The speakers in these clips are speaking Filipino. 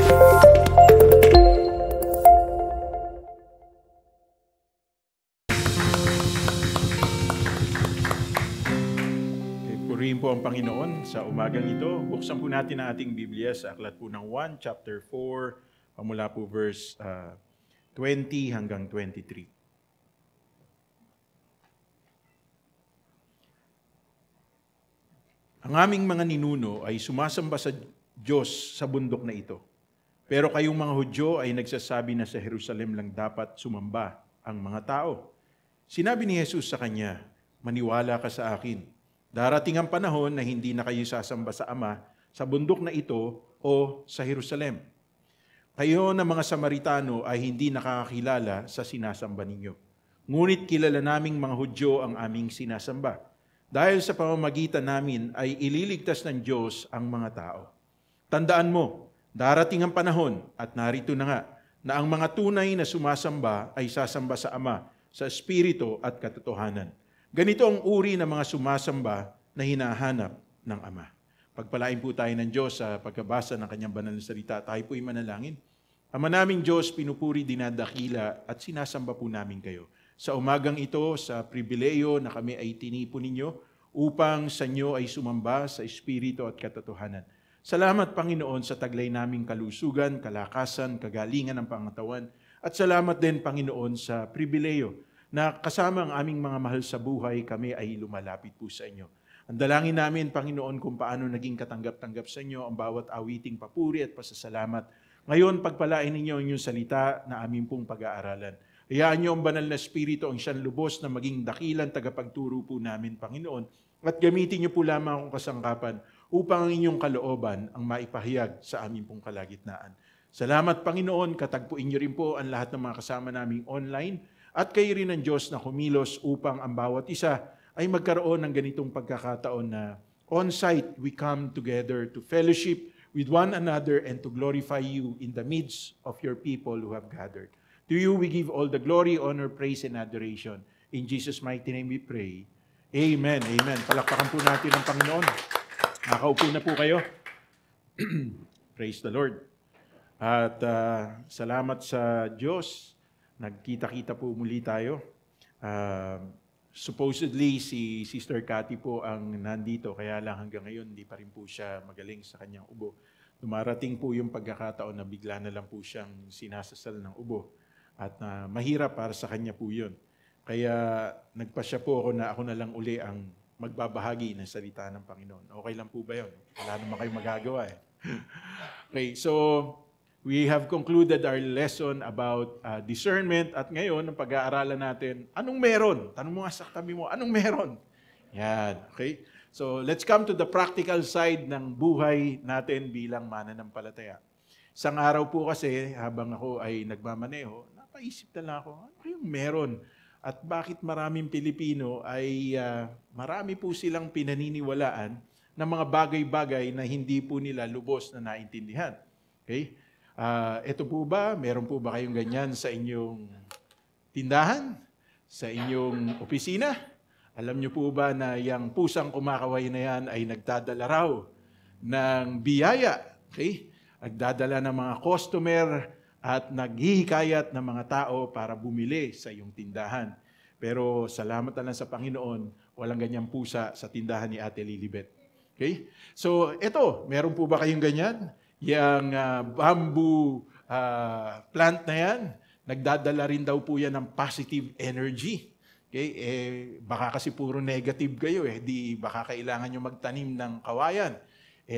Purihin po ang Panginoon sa umagang ito. Buksan po natin ang ating Biblia sa aklat po ng 1, chapter 4, pamula po verse 20 hanggang 23. Ang aming mga ninuno ay sumasamba sa Diyos sa bundok na ito. Pero kayong mga Hudyo ay nagsasabi na sa Jerusalem lang dapat sumamba ang mga tao. Sinabi ni Jesus sa kanya, "Maniwala ka sa akin. Darating ang panahon na hindi na kayo sasamba sa Ama sa bundok na ito o sa Jerusalem. Kayo na mga Samaritano ay hindi nakakakilala sa sinasamba ninyo. Ngunit kilala naming mga Hudyo ang aming sinasamba. Dahil sa pamamagitan namin ay ililigtas ng Diyos ang mga tao. Tandaan mo, darating ang panahon at narito na nga na ang mga tunay na sumasamba ay sasamba sa Ama, sa Espiritu at katotohanan. Ganito ang uri ng mga sumasamba na hinahanap ng Ama." Pagpalain po tayo ng Diyos sa pagkabasa ng Kanyang banal na salita. Tayo po'y manalangin. Ama naming Diyos, pinupuri, dinadakila at sinasamba po namin kayo. Sa umagang ito, sa pribileyo na kami ay tinipon ninyo upang sa inyo ay sumamba sa Espiritu at katotohanan. Salamat, Panginoon, sa taglay naming kalusugan, kalakasan, kagalingan ng pangatawan. At salamat din, Panginoon, sa pribileyo na kasama ang aming mga mahal sa buhay, kami ay lumalapit po sa inyo. Ang dalangin namin, Panginoon, kung paano naging katanggap-tanggap sa inyo ang bawat awiting papuri at pasasalamat. Ngayon, pagpalain ninyo ang inyong salita na aming pong pag-aaralan. Hayaan niyo ang banal na Espiritu ang siyang lubos na maging dakilang tagapagturo po namin, Panginoon, at gamitin niyo po lamang akong kasangkapan upang ang inyong kalooban ang maipahayag sa aming pong kalagitnaan. Salamat, Panginoon, katagpuin niyo rin po ang lahat ng mga kasama naming online at kayo rin ng Diyos na kumilos upang ang bawat isa ay magkaroon ng ganitong pagkakataon na on-site we come together to fellowship with one another and to glorify you in the midst of your people who have gathered. To you we give all the glory, honor, praise, and adoration. In Jesus' mighty name we pray. Amen. Amen. Palakpakan po natin ang Panginoon. Nakaupo na po kayo. Praise the Lord. At salamat sa Diyos. Nagkita-kita po muli tayo. Supposedly, si Sister Cathy po ang nandito. Kaya lang hanggang ngayon, hindi pa rin po siya magaling sa kanyang ubo. Dumarating po yung pagkakataon na bigla na lang po siyang sinasasal ng ubo. At mahirap para sa kanya po yun. Kaya nagpasya po ako na lang uli ang magbabahagi ng salita ng Panginoon. Okay lang po ba yun? Wala naman kayong magagawa eh. Okay, so we have concluded our lesson about discernment. At ngayon, ang pag-aaralan natin, anong meron? Tanong mo nga sa katabi mo, anong meron? Yan, okay? So let's come to the practical side ng buhay natin bilang mananampalataya. Isang araw po kasi, habang ako ay nagmamaneho, napaisip na lang ako, ano kayong meron? At bakit maraming Pilipino ay marami po silang pinaniniwalaan ng mga bagay-bagay na hindi po nila lubos na naintindihan. Okay? Ito po ba, meron po ba kayong ganyan sa inyong tindahan? Sa inyong opisina? Alam niyo po ba na yung pusang kumakaway na yan ay nagdadala raw ng biyaya? Okay? Nagdadala ng mga customer at naghihikayat ng mga tao para bumili sa iyong tindahan. Pero salamat na lang sa Panginoon, walang ganyang pusa sa tindahan ni Ate Lilibet. Okay? So, ito, meron po ba kayong ganyan? Yang bamboo plant na yan, nagdadala rin daw po yan ng positive energy. Okay? Baka kasi puro negative kayo di baka kailangan nyo magtanim ng kawayan.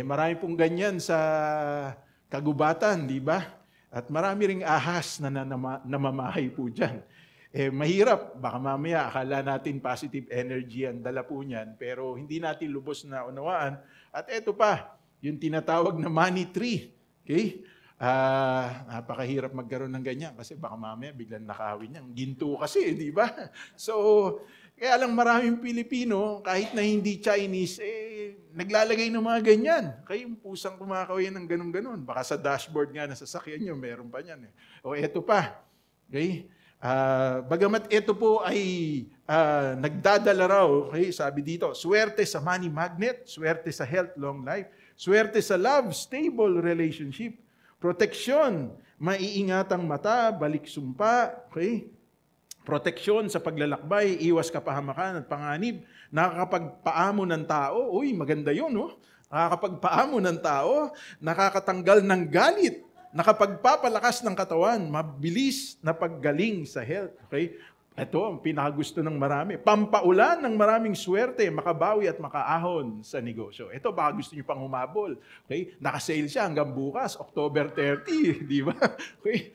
Marami pong ganyan sa kagubatan, di ba? At marami ring ahas na namamahay po dyan. Mahirap, baka mamaya akala natin positive energy ang dala po niyan, pero hindi natin lubos na unawaan. At eto pa, yung tinatawag na money tree. Okay? Napakahirap magkaroon ng ganyan kasi baka mamaya biglang nakawin niya. Ginto kasi, di ba? So, kaya lang maraming Pilipino, kahit na hindi Chinese, naglalagay ng mga ganyan. Kayong pusang kumakawin ng ganun-ganun. Baka sa dashboard nga na sasakyan nyo, meron pa niyan. O eto pa. Okay? Bagamat ito po ay nagdadala raw, okay, sabi dito, swerte sa money magnet, swerte sa health, long life, swerte sa love, stable relationship, Proteksyon, maiingatang mata, balik sumpa, okay? Proteksyon sa paglalakbay, iwas kapahamakan at panganib, nakakapagpaamo ng tao, uy, maganda yun, no? Nakakapagpaamo ng tao, nakakatanggal ng galit, nakapagpapalakas ng katawan, mabilis na paggaling sa health, okay? Ito ang pinakagusto ng marami. Pampaulan ng maraming swerte, makabawi at makaahon sa negosyo. Ito, baka gusto niyo pang humabol. Okay? Naka-sale siya hanggang bukas, October 30. Di ba? Okay?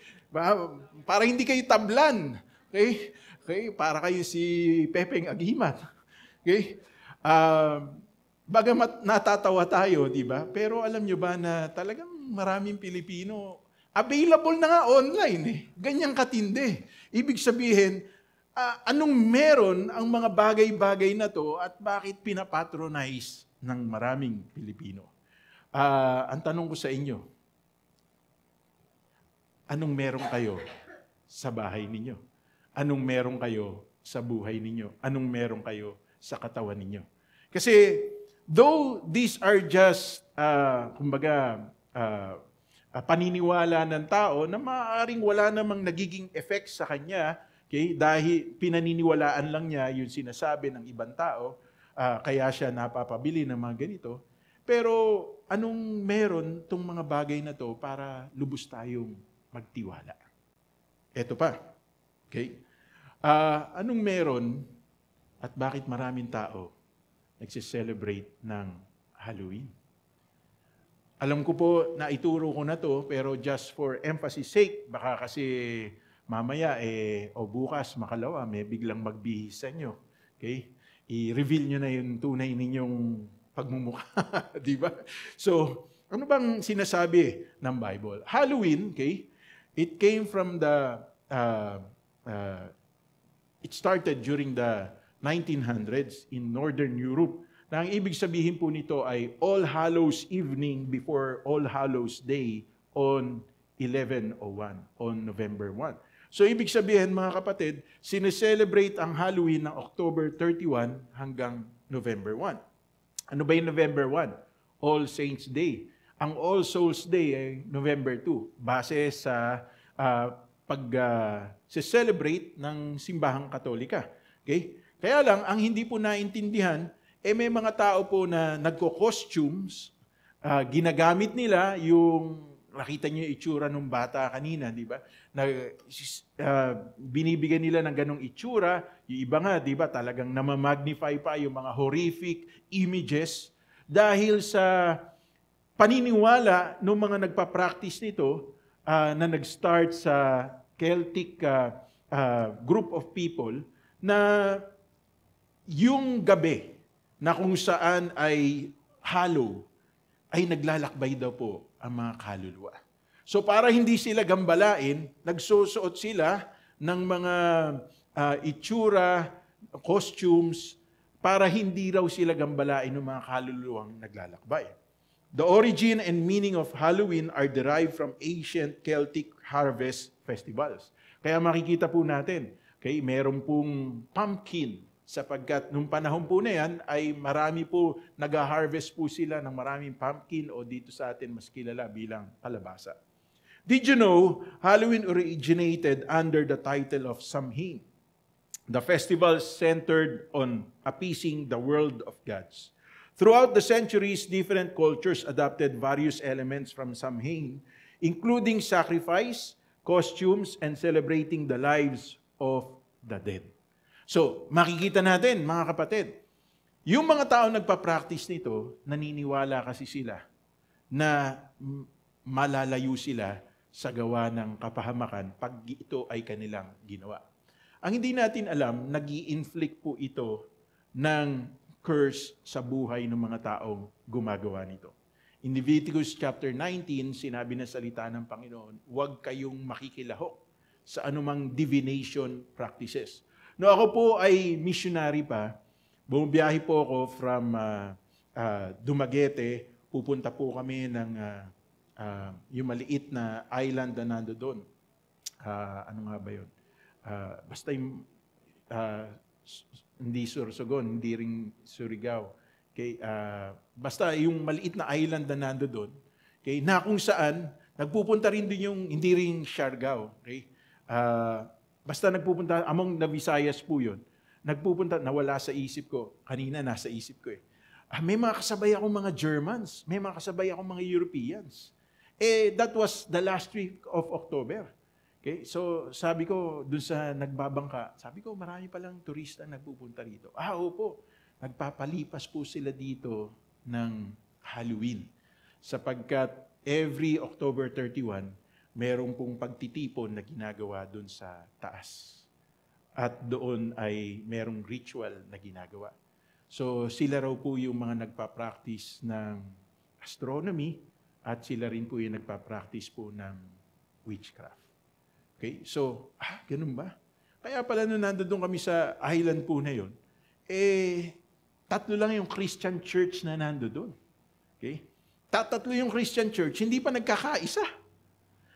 Para hindi kayo tablan. Okay? Okay? Para kayo si Pepeng Agimat. Okay? Bagamat natatawa tayo, di ba? Pero alam niyo ba na talagang maraming Pilipino, available na nga online eh. Ganyang katindi. Ibig sabihin, anong meron ang mga bagay-bagay na to at bakit pinapatronize ng maraming Pilipino? Ang tanong ko sa inyo, anong meron kayo sa bahay ninyo? Anong meron kayo sa buhay ninyo? Anong meron kayo sa katawan ninyo? Kasi though these are just, paniniwala ng tao na maaaring wala namang nagiging effect sa kanya, okay? Dahil pinaniniwalaan lang niya yung sinasabi ng ibang tao, kaya siya napapabili ng mga ganito. Pero anong meron tong mga bagay na to para lubos tayong magtiwala? Eto pa. Okay? Anong meron at bakit maraming tao nagse-celebrate ng Halloween? Alam ko po na ituro ko na to, pero just for emphasis sake, baka kasi mamaya o bukas, makalawa, may biglang magbihis sa inyo. Okay? I-reveal nyo na yung tunay ninyong pagmumukha. Di ba? So, ano bang sinasabi ng Bible? Halloween, okay? It came from it started during the 1900s in Northern Europe. Na ang ibig sabihin po nito ay All Hallows Evening before All Hallows Day on 11:01, on November 1. So ibig sabihin mga kapatid, sineselebrate ang Halloween ng October 31 hanggang November 1. Ano ba yung November 1? All Saints Day. Ang All Souls Day ay November 2, base sa pag-celebrate ng simbahang Katolika. Okay? Kaya lang, ang hindi po naintindihan, may mga tao po na nagko-costumes, ginagamit nila yung, nakita niyo yung itsura ng bata kanina, di ba? Binibigyan nila ng ganong itsura, yung iba nga, di ba, talagang namamagnify pa yung mga horrific images dahil sa paniniwala ng mga nagpa-practice nito na nag-start sa Celtic group of people na yung gabi, na kung saan ay hallow, ay naglalakbay daw po ang mga kaluluwa. So para hindi sila gambalain, nagsusuot sila ng mga itsura, costumes, para hindi raw sila gambalain ng mga kaluluwang naglalakbay. The origin and meaning of Halloween are derived from ancient Celtic harvest festivals. Kaya makikita po natin, okay, meron pong pumpkin, sapagkat nung panahon po na yan ay marami po nag-harvest po sila ng maraming pumpkin o dito sa atin mas kilala bilang kalabasa. Did you know Halloween originated under the title of Samhain? The festival centered on appeasing the world of gods. Throughout the centuries, different cultures adopted various elements from Samhain, including sacrifice, costumes, and celebrating the lives of the dead. So, makikita natin, mga kapatid, yung mga tao nagpa-practice nito, naniniwala kasi sila na malalayo sila sa gawa ng kapahamakan pag ito ay kanilang ginawa. Ang hindi natin alam, nag-i-inflict po ito ng curse sa buhay ng mga taong gumagawa nito. In Leviticus chapter 19, sinabi na salita ng Panginoon, huwag kayong makikilahok sa anumang divination practices. No, ako po ay missionary pa. Bumibiyahe po ako from Dumaguete. Pupunta po kami ng yung maliit na island na nando doon. Ano nga ba yun? Basta yung, hindi Sorsogon, hindi rin Surigao. Okay, basta yung maliit na island na nando doon. Okay, na kung saan Nagpupunta rin din yung, hindi rin Siargao. Okay? Basta nagpupunta, among the Visayas po yun. Nagpupunta, nawala sa isip ko. Kanina nasa isip ko eh. May mga kasabay akong mga Germans. May mga kasabay akong mga Europeans. That was the last week of October. Okay? So, sabi ko, dun sa nagbabangka, sabi ko, marami palang turista nagpupunta rito. Opo. Nagpapalipas po sila dito ng Halloween. Sapagkat every October 31, merong pong pagtitipon na ginagawa dun sa taas. At doon ay merong ritual na ginagawa. So, sila raw po yung mga nagpa-practice ng astronomy at sila rin po yung nagpa-practice po ng witchcraft. Okay? So, ganun ba? Kaya pala nung nandoon kami sa island po na yun, 3 lang yung Christian church na nandoon. Okay? Tatlo yung Christian church, hindi pa nagkakaisa.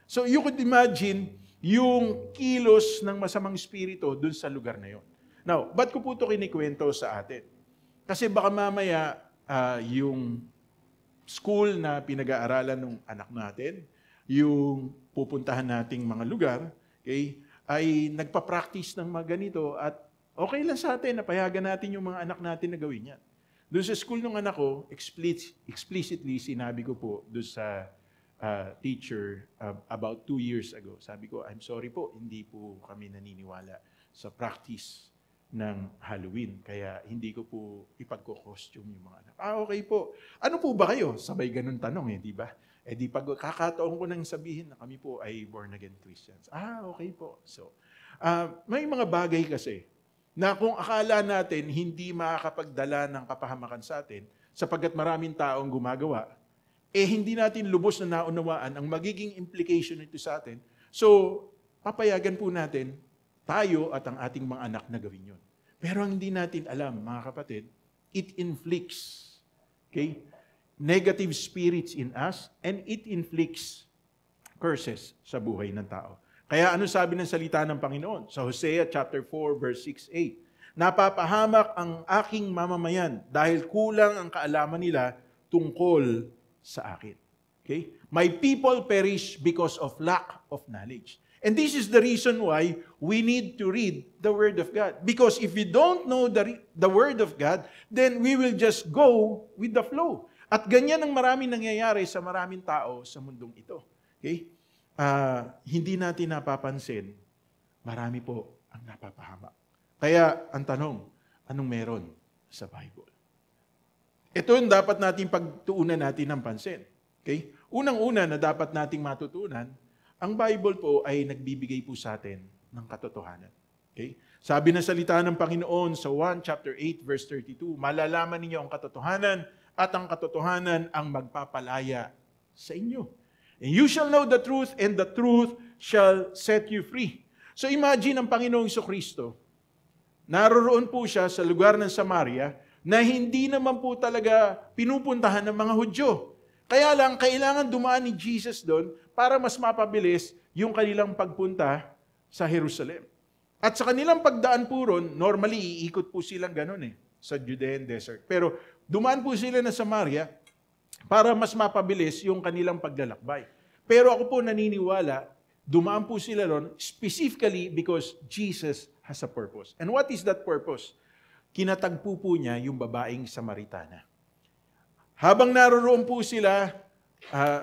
So you could imagine yung kilos ng masamang espiritu dun sa lugar na yun. Now, ba't ko po ito kinikwento sa atin? Kasi baka mamaya yung school na pinag-aaralan ng anak natin, yung pupuntahan nating mga lugar, okay, ay nagpa-practice ng mga ganito at okay lang sa atin na payagan natin yung mga anak natin na gawin yan. Doon sa school ng anak ko, explicitly sinabi ko po doon sa teacher about 2 years ago. Sabi ko, I'm sorry po, hindi po kami naniniwala sa practice ng Halloween. Kaya hindi ko po ipagko-costume yung mga anak. Okay po. Ano po ba kayo? Sabay ganun tanong di ba? Di pag kakataon ko nang sabihin na kami po ay born-again Christians. Okay po. So, may mga bagay kasi na kung akala natin hindi makakapagdala ng kapahamakan sa atin, sapagkat maraming taong gumagawa, hindi natin lubos na naunawaan ang magiging implication nito sa atin. So, papayagan po natin tayo at ang ating mga anak na gawin yun. Pero ang hindi natin alam, mga kapatid, it inflicts negative spirits in us and it inflicts curses sa buhay ng tao. Kaya ano sabi ng salita ng Panginoon? Sa Hosea chapter 4 verse 6-8, napapahamak ang aking mamamayan dahil kulang ang kaalaman nila tungkol sa akin. Okay? My people perish because of lack of knowledge. And this is the reason why we need to read the Word of God. Because if we don't know the Word of God, then we will just go with the flow. At ganyan ang maraming nangyayari sa maraming tao sa mundong ito. Okay? Hindi natin napapansin, marami po ang napapahamak. Kaya ang tanong, anong meron sa Bible? Ito yung dapat natin pagtuunan natin ng pansin. Okay? Unang-una na dapat nating matutunan, ang Bible po ay nagbibigay po sa atin ng katotohanan. Okay? Sabi ng salita ng Panginoon sa 1 chapter 8 verse 32, malalaman ninyo ang katotohanan at ang katotohanan ang magpapalaya sa inyo. And you shall know the truth and the truth shall set you free. So imagine ang Panginoong Jesucristo, naroroon po siya sa lugar ng Samaria na hindi naman po talaga pinupuntahan ng mga Hudyo. Kaya lang, kailangan dumaan ni Jesus doon para mas mapabilis yung kanilang pagpunta sa Jerusalem. At sa kanilang pagdaan po ron, normally iikot po silang ganun sa Judean desert. Pero dumaan po sila na Samaria para mas mapabilis yung kanilang paglalakbay. Pero ako po naniniwala, dumaan po sila ron specifically because Jesus has a purpose. And what is that purpose? Kinatagpo po niya yung babaeng Samaritana. Habang naroroon po sila,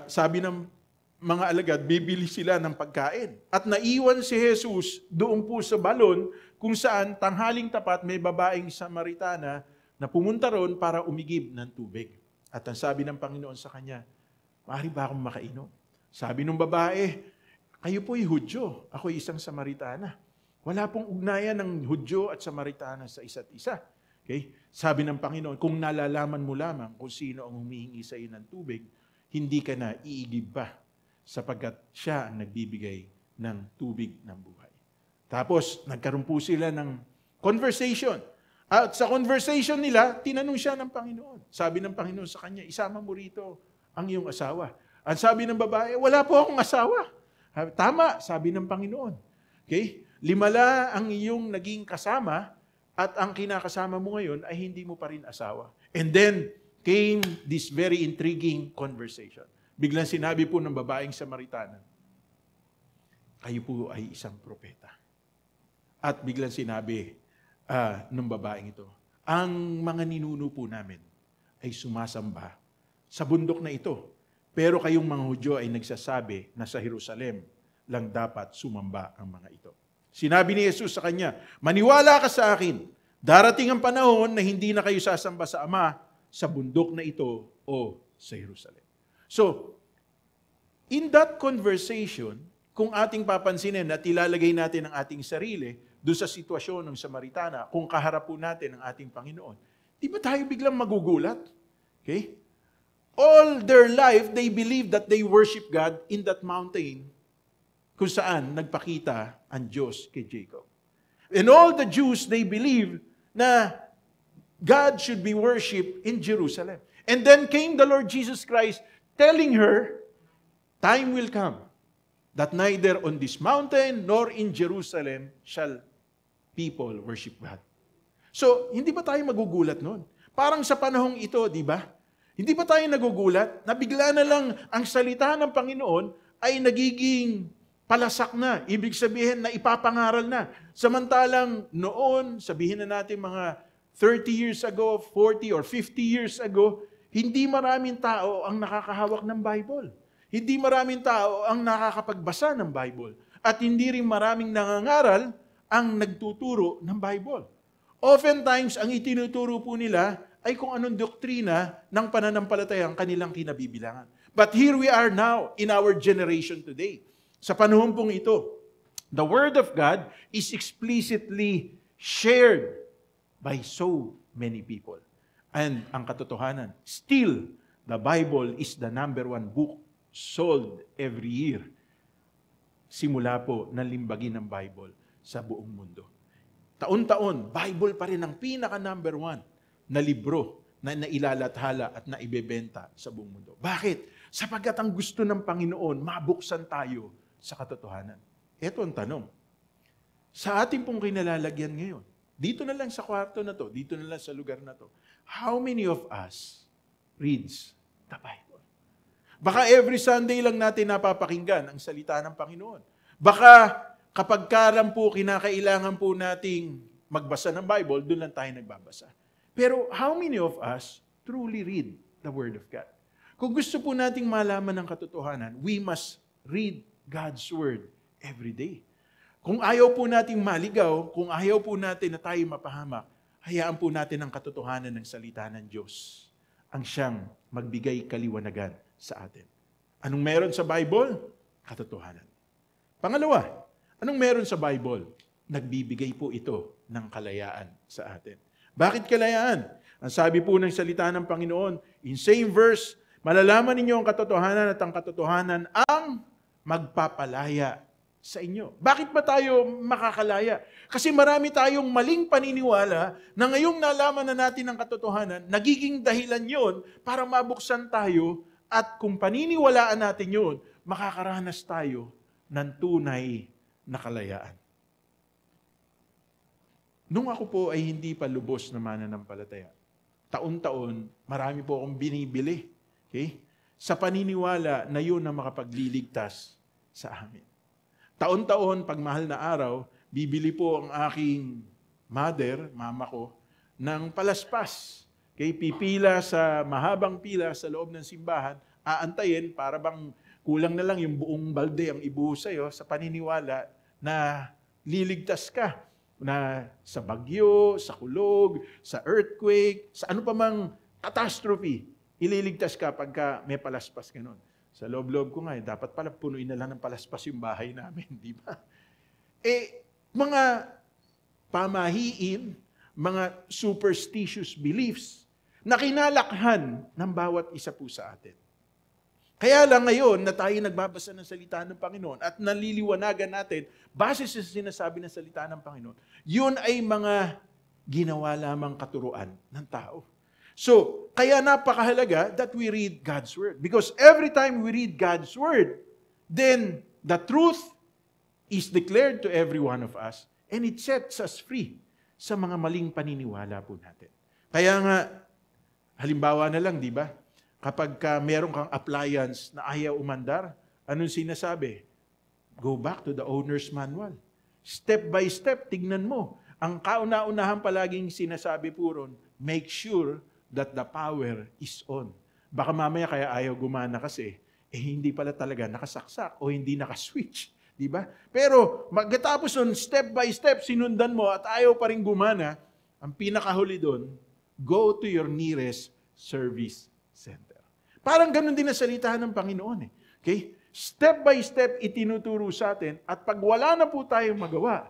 sabi ng mga alagad, bibili sila ng pagkain. At naiwan si Jesus doon po sa balon kung saan tanghaling tapat may babaeng Samaritana na pumunta ron para umigib ng tubig. At ang sabi ng Panginoon sa kanya, maaari ba akong makainom? Sabi ng babae, kayo po'y Hudyo, ako'y isang Samaritana. Wala pong ugnayan ng Hudyo at Samaritana sa isa't isa. Okay? Sabi ng Panginoon, kung nalalaman mo lamang kung sino ang humihingi sa iyo ng tubig, hindi ka na iigib pa sapagkat siya ang nagbibigay ng tubig ng buhay. Tapos, nagkaroon po sila ng conversation. At sa conversation nila, tinanong siya ng Panginoon. Sabi ng Panginoon sa kanya, isama mo rito ang iyong asawa. At sabi ng babae, wala po akong asawa. Tama, sabi ng Panginoon. Okay? 5 ang iyong naging kasama at ang kinakasama mo ngayon ay hindi mo pa rin asawa. And then came this very intriguing conversation. biglang sinabi po ng babaeng Samaritana, kayo po ay isang propeta. At biglang sinabi ng babaeng ito, ang mga ninuno po namin ay sumasamba sa bundok na ito. Pero kayong mga Hudyo ay nagsasabi na sa Jerusalem lang dapat sumamba ang mga ito. Sinabi ni Jesus sa kanya, maniwala ka sa akin, darating ang panahon na hindi na kayo sasamba sa Ama sa bundok na ito o sa Jerusalem. So, in that conversation, kung ating papansinin at ilalagay natin ang ating sarili doon sa sitwasyon ng Samaritana, kung kaharap po natin ang ating Panginoon, di ba tayo biglang magugulat? Okay? All their life, they believed that they worship God in that mountain kung saan nagpakita ang Diyos kay Jacob. And all the Jews, they believed na God should be worshipped in Jerusalem. And then came the Lord Jesus Christ telling her, time will come that neither on this mountain nor in Jerusalem shall people worship God. So, hindi ba tayo magugulat noon? Parang sa panahong ito, di ba? Hindi ba tayo nagugulat na bigla na lang ang salita ng Panginoon ay nagiging palasak na. Ibig sabihin na ipapangaral na. Samantalang noon, sabihin na natin mga 30 years ago, 40 or 50 years ago, hindi maraming tao ang nakakahawak ng Bible. Hindi maraming tao ang nakakapagbasa ng Bible. At hindi rin maraming nangangaral ang nagtuturo ng Bible. Oftentimes, ang itinuturo po nila ay kung anong doktrina ng pananampalatayang kanilang kinabibilangan. But here we are now in our generation today. Sa panahon pong ito, the Word of God is explicitly shared by so many people. And ang katotohanan, still, the Bible is the number one book sold every year. Simula po ng limbagin ng Bible sa buong mundo. Taon-taon, Bible pa rin ang pinaka-number one na libro na nailalathala at naibebenta sa buong mundo. Bakit? Sapagkat ang gusto ng Panginoon, mabuksan tayo sa katotohanan. Ito ang tanong. Sa ating pong kinalalagyan ngayon, dito na lang sa kwarto na to, dito na lang sa lugar na to, how many of us reads the Bible? Baka every Sunday lang natin napapakinggan ang salita ng Panginoon. Baka kapag karam po, kinakailangan po nating magbasa ng Bible, doon lang tayo nagbabasa. Pero how many of us truly read the Word of God? Kung gusto po nating malaman ng katotohanan, we must read God's Word every day. Kung ayaw po nating maligaw, kung ayaw po natin na tayo mapahamak, hayaan po natin ang katotohanan ng salita ng Diyos ang siyang magbigay kaliwanagan sa atin. Anong meron sa Bible? Katotohanan. Pangalawa, anong meron sa Bible? Nagbibigay po ito ng kalayaan sa atin. Bakit kalayaan? Ang sabi po ng salita ng Panginoon, in same verse, malalaman ninyo ang katotohanan at ang katotohanan ang magpapalaya sa inyo. Bakit ba tayo makakalaya? Kasi marami tayong maling paniniwala na ngayong nalaman na natin ang katotohanan, nagiging dahilan yon para mabuksan tayo at kung paniniwalaan natin yon, makakaranas tayo ng tunay na kalayaan. Nung ako po ay hindi pa lubos na mananampalataya, taon-taon, marami po akong binibili. Okay? Sa paniniwala na yun na makapagliligtas sa amin. Taon-taon, pag mahal na araw, bibili po ang aking mama ko, ng palaspas. Okay? Pipila sa mahabang pila sa loob ng simbahan, aantayin para bang kulang na lang yung buong balde ang ibuhos sa'yo sa paniniwala na liligtas ka. Na sa bagyo, sa kulog, sa earthquake, sa ano pa mang catastrophe, ililigtas ka pagka may palaspas ka nun. Sa loob-loob ko nga, dapat pala punuin na lang ng palaspas yung bahay namin, di ba? Mga pamahiin, mga superstitious beliefs na kinalakhan ng bawat isa po sa atin. Kaya lang ngayon na tayo nagbabasa ng salita ng Panginoon at naliliwanagan natin, base sa sinasabi ng salita ng Panginoon, yun ay mga ginawa lamang katuruan ng tao. So, kaya napakahalaga that we read God's Word. Because every time we read God's Word, then the truth is declared to every one of us and it sets us free sa mga maling paniniwala po natin. Kaya nga, halimbawa na lang, di ba? kapag meron kang appliance na ayaw umandar, anong sinasabi? Go back to the owner's manual. Step by step, tignan mo. Ang kauna-unahan palaging sinasabi po ron, make sure that the power is on. Baka mamaya kaya ayaw gumana kasi, hindi pala talaga nakasaksak o hindi nakaswitch. Diba? Pero magkatapos nun, step by step, sinundan mo at ayaw pa rin gumana, ang pinakahuli doon, go to your nearest service center. Parang ganun din ang salitahan ng Panginoon. Okay? Step by step, itinuturo sa atin at pag wala na po tayong magawa,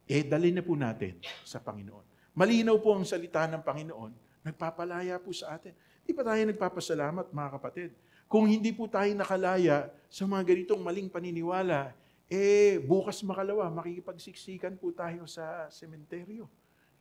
dali na po natin sa Panginoon. Malinaw po ang salita ng Panginoon, nagpapalaya po sa atin. Di ba tayo nagpapasalamat, mga kapatid? Kung hindi po tayo nakalaya sa mga ganitong maling paniniwala, bukas makalawa, makikipagsiksikan po tayo sa sementeryo.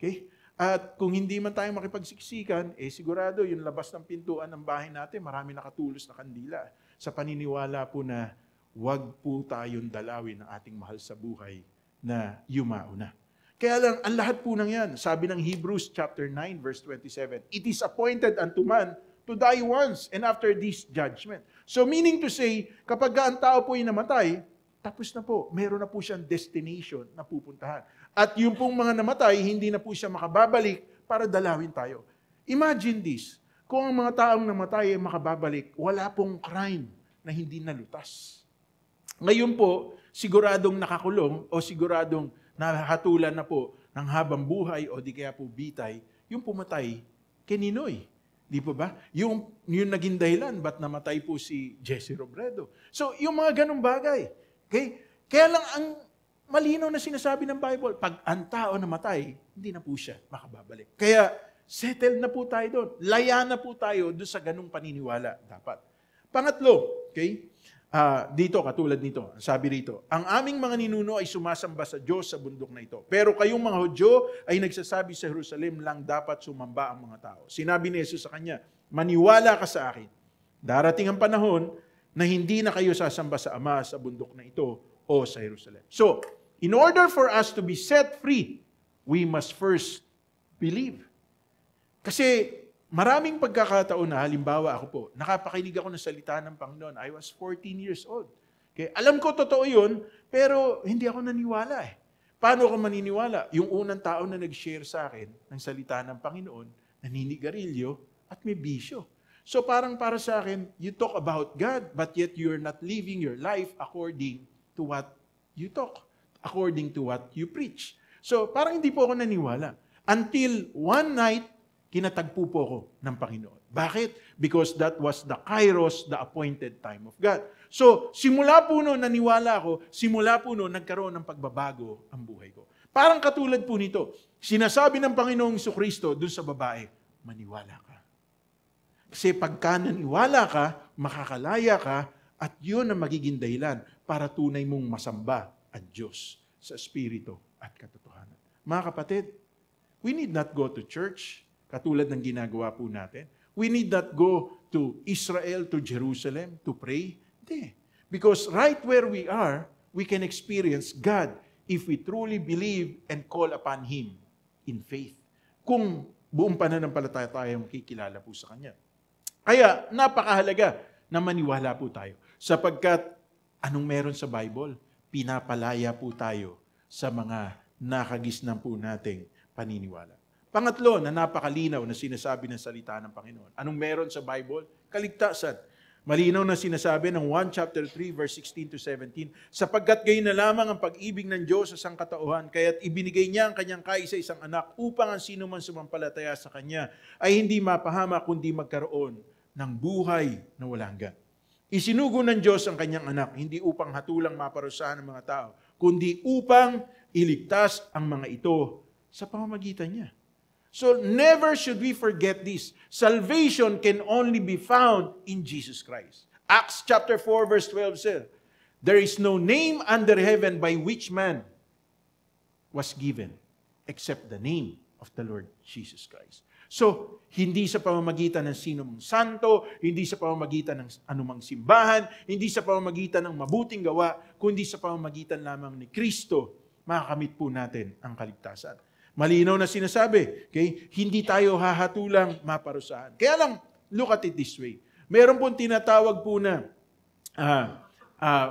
Okay? At kung hindi man tayo makipagsiksikan, sigurado yung labas ng pintuan ng bahay natin, marami nakatulos na kandila. Sa paniniwala po na wag po tayong dalawin ng ating mahal sa buhay na yumao na. Kaya lang, ang lahat po ng yan, sabi ng Hebrews chapter 9, verse 27, it is appointed unto man to die once, and after this, judgment. So meaning to say, kapag ang tao po ay namatay, tapos na po, meron na po siyang destination na pupuntahan. At yung pong mga namatay, hindi na po siya makababalik para dalawin tayo. Imagine this, kung ang mga taong namatay ay makababalik, wala pong crime na hindi nalutas. Ngayon po, siguradong nakakulong o siguradong nahatulan na po ng habang buhay o di kaya po bitay, yung pumatay kay Ninoy. Di po ba? Yung naging dahilan, ba't namatay po si Jesse Robredo? So, yung mga ganong bagay. Okay? Kaya lang ang malinaw na sinasabi ng Bible, pag ang tao namatay, hindi na po siya makababalik. Kaya, settled na po tayo doon. Laya na po tayo doon sa ganong paniniwala dapat. Pangatlo, okay? Dito, katulad nito, sabi rito, ang aming mga ninuno ay sumasamba sa Diyos sa bundok na ito. Pero kayong mga Hudyo ay nagsasabi sa Jerusalem lang dapat sumamba ang mga tao. Sinabi ni Jesus sa kanya, maniwala ka sa akin. Darating ang panahon na hindi na kayo sasamba sa Ama sa bundok na ito o sa Jerusalem. So, in order for us to be set free, we must first believe. Kasi maraming pagkakataon na, halimbawa ako po, nakapakinig ako ng salita ng Panginoon. I was 14 years old. Okay? Alam ko totoo yun, pero hindi ako naniwala Paano ako maniniwala? Yung unang tao na nag-share sa akin ng salita ng Panginoon, naninigarilyo at may bisyo. So parang para sa akin, you talk about God, but yet you're not living your life according to what you talk, according to what you preach. So parang hindi po ako naniwala. Until one night, kinatagpo po ako ng Panginoon. Bakit? Because that was the kairos, the appointed time of God. So, simula po noon, naniwala ako, simula po noon, nagkaroon ng pagbabago ang buhay ko. Parang katulad po nito, sinasabi ng Panginoong Jesucristo dun sa babae, maniwala ka. Kasi pagka naniwala ka, makakalaya ka, at yun ang magiging dahilan para tunay mong masamba ang Diyos sa Espiritu at katotohanan. Mga kapatid, we need not go to church, katulad ng ginagawa po natin. We need not go to Israel, to Jerusalem, to pray. Hindi. Because right where we are, we can experience God if we truly believe and call upon Him in faith. Kung buong pananampalataya tayo makikilala po sa Kanya. Kaya, napakahalaga na maniwala po tayo. Sapagkat, anong meron sa Bible? Pinapalaya po tayo sa mga nakagisnan po nating paniniwala. Pangatlo, na napakalinaw na sinasabi ng salita ng Panginoon. Anong meron sa Bible? Kaligtasan. Malinaw na sinasabi ng 1 chapter 3 verse 16 to 17, sapagkat gayon na lamang ang pag-ibig ng Diyos sa sangkatauhan, kaya't ibinigay niya ang kanyang kaisa-isang anak upang ang sino man sumampalataya sa kanya ay hindi mapahama kundi magkaroon ng buhay na walang hanggan. Isinugo ng Diyos ang kanyang anak, hindi upang hatulang maparusahan ng mga tao, kundi upang iligtas ang mga ito sa pamamagitan niya. So never should we forget this. Salvation can only be found in Jesus Christ. Acts chapter 4 verse 12 says, there is no name under heaven by which man was given except the name of the Lord Jesus Christ. So, hindi sa pamamagitan ng sinumang santo, hindi sa pamamagitan ng anumang simbahan, hindi sa pamamagitan ng mabuting gawa, kundi sa pamamagitan lamang ni Kristo, makakamit po natin ang kaligtasan. Malinaw na sinasabi, okay? Hindi tayo hahatulang maparusahan. Kaya lang, look at it this way. Meron pong tinatawag po na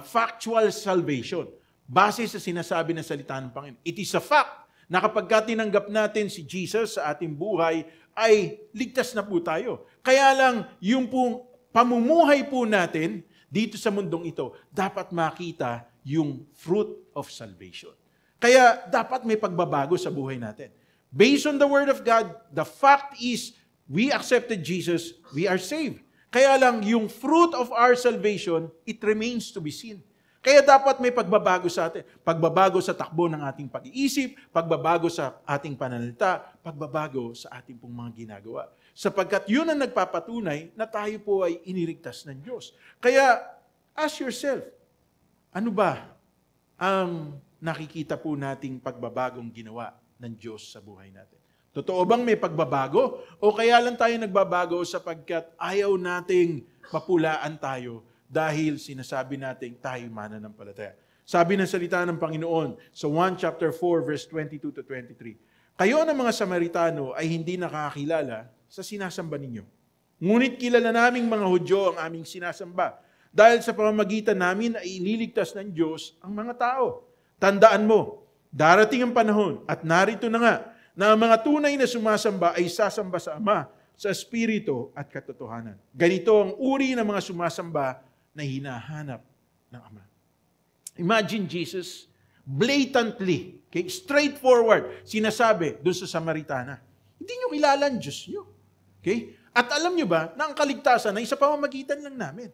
factual salvation. Base sa sinasabi ng salita ng Panginoon. It is a fact na kapag tinanggap natin si Jesus sa ating buhay, ay ligtas na po tayo. Kaya lang, yung pong pamumuhay po natin dito sa mundong ito, dapat makita yung fruit of salvation. Kaya dapat may pagbabago sa buhay natin. Based on the Word of God, the fact is, we accepted Jesus, we are saved. Kaya lang, yung fruit of our salvation, it remains to be seen. Kaya dapat may pagbabago sa atin. Pagbabago sa takbo ng ating pag-iisip, pagbabago sa ating pananalita, pagbabago sa ating pong mga ginagawa. Sapagkat yun ang nagpapatunay na tayo po ay iniligtas ng Diyos. Kaya, ask yourself, ano ba ang nakikita po nating pagbabagong ginawa ng Diyos sa buhay natin? Totoo bang may pagbabago? O kaya lang tayo nagbabago sapagkat ayaw nating mapulaan tayo dahil sinasabi natin tayo mananampalataya. Sabi ng salita ng Panginoon sa 1 chapter 4 verse 22 to 23, kayo ng mga Samaritano ay hindi nakakilala sa sinasamba ninyo. Ngunit kilala naming mga Hudyo ang aming sinasamba dahil sa pamamagitan namin ay iniligtas ng Diyos ang mga tao. Tandaan mo, darating ang panahon at narito na nga na ang mga tunay na sumasamba ay sasamba sa Ama, sa Espiritu at katotohanan. Ganito ang uri ng mga sumasamba na hinahanap ng Ama. Imagine Jesus, blatantly, okay, straightforward, sinasabi doon sa Samaritana, hindi nyo kilala ang Diyos nyo. Okay? At alam nyo ba, na ang kaligtasan ay sa pamamagitan lang namin.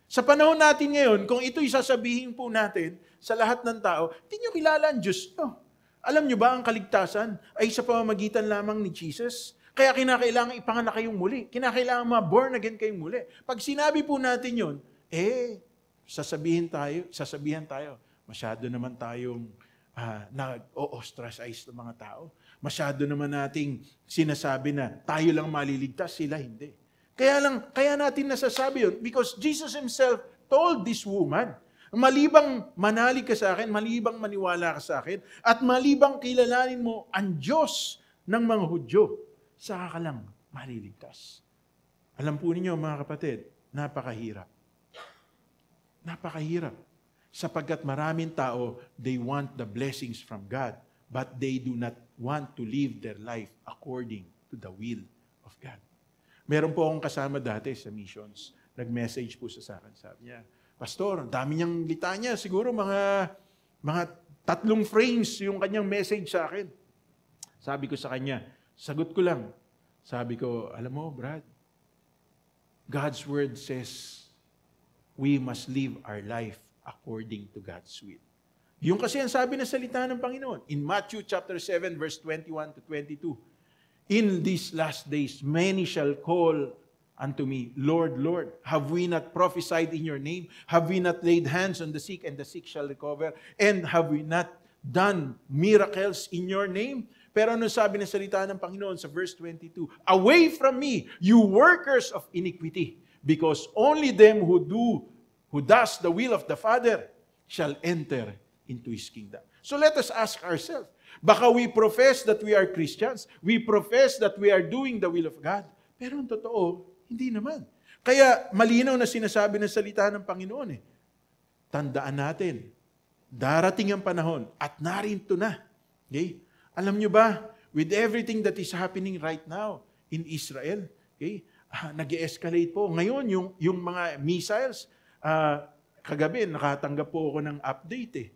Sa panahon natin ngayon, kung ito'y sasabihin po natin sa lahat ng tao, hindi nyo kilala ang Diyos nyo. Alam nyo ba, ang kaligtasan ay sa pamamagitan lamang ni Jesus? Kaya kinakailangan ipanganak kayong muli. Kinakailangan ma-born again kayong muli. Pag sinabi po natin yon, sasabihan tayo, masyado naman tayong nag-o-ostracize ng mga tao. Masyado naman nating sinasabi na tayo lang maliligtas, sila hindi. Kaya natin nasasabi yun because Jesus Himself told this woman, malibang manalig ka sa akin, malibang maniwala ka sa akin, at malibang kilalanin mo ang Diyos ng mga Hudyo, saka ka lang maliligtas. Alam po ninyo mga kapatid, napakahirap. Napakahirap. Sapagkat maraming tao, they want the blessings from God, but they do not want to live their life according to the will of God. Meron po akong kasama dati sa missions. Nag-message po sa akin. Sabi niya, Pastor, dami niyang litanya. Siguro mga 3 frames yung kanyang message sa akin. Sabi ko sa kanya, sagot ko lang. Sabi ko, alam mo, Brad, God's Word says, we must live our life according to God's will. Yung kasi ang sabi ng salita ng Panginoon. In Matthew chapter 7, verse 21 to 22, in these last days, many shall call unto me, Lord, Lord, have we not prophesied in your name? Have we not laid hands on the sick, and the sick shall recover? And have we not done miracles in your name? Pero ano sabi ng salita ng Panginoon sa verse 22? Away from me, you workers of iniquity, because only them who does the will of the Father shall enter into His kingdom. So let us ask ourselves, baka we profess that we are Christians, we profess that we are doing the will of God, pero ang totoo, hindi naman. Kaya malinaw na sinasabi ng salita ng Panginoon Tandaan natin, darating ang panahon at narito na. Okay? Alam nyo ba, with everything that is happening right now in Israel, okay, nag-escalate po. Ngayon, yung mga missiles, kagabi, nakatanggap po ako ng update